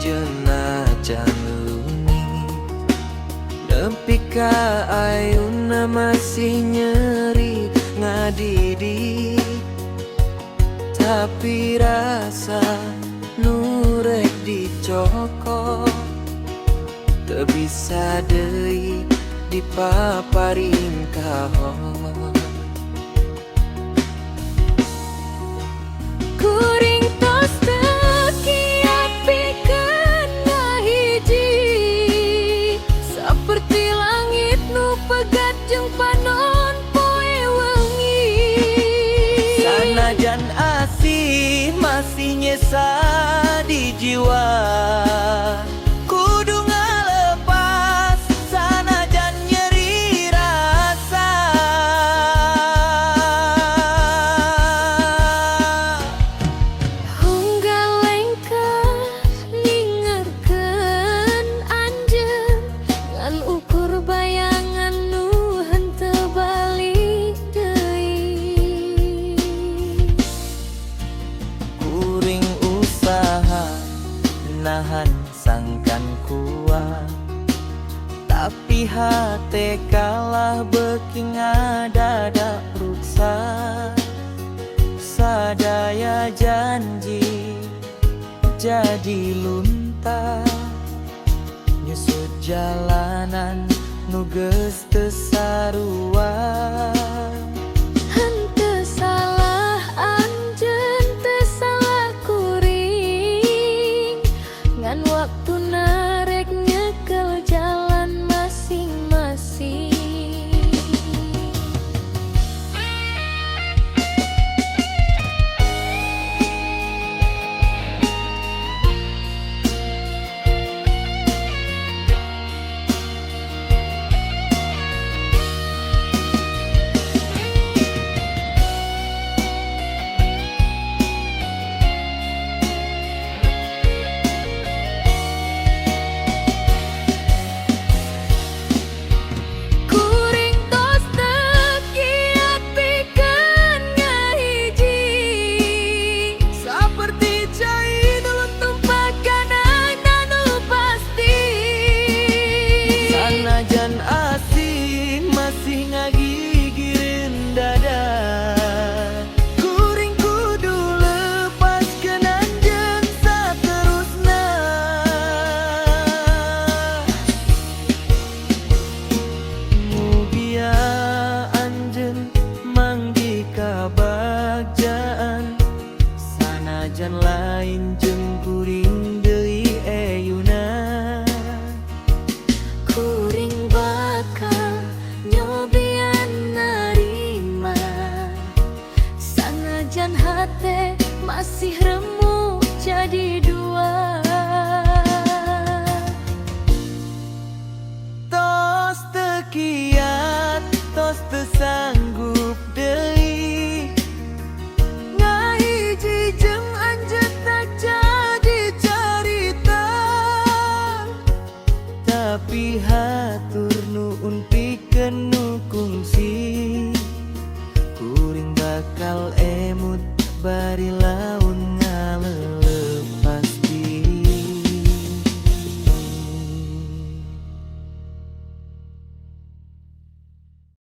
jenajah luni, nepi ka ayuna masih nyeri ngadidi. Tapi rasa nurek dicokok, teu bisa deui dipaparin kahon. Kuring tos teu kiat pikeun ngahiji, saperti langit nu pegat jeung panon poe wengi. Sanajan asih masih nyesa di jiwa, kudu ngalepas sanajan nyeri rasa. Unggal lengkah ningerkeun anjeun, ngan ukur bayangan nu henteu balik deui. Kuring usaha nahan sangkan kuat, tapi hate kalah beuki ngadada ruksa. Sadaya janji jadi lunta, nyusut jalanan nu geus teu sarua. Henteu salah anjeun, teu salah kuring, ngan waktuna rek nyekel jalan masing-masing. Kuring tos teu kiat pikeun ngahiji, saperti cai nu tumpah kana nu pasti. Sanajan asih masih ngagigireun dada, kuring kudu lepaskeun anjeun saterusna. Mugia anjeun manggi kabagjaan, sanajan lain jeung kuring deui eyuna. Kuring bakal nyobian narima, sanajan hate masih remuk jadi dua. Tos teu kiat, tos teu sanggup deui, ngahiji jeung anjeun tak jadi carita. Tapi hatur nuhun pikeun nu kungsi, kuring bakal emut bari lawan.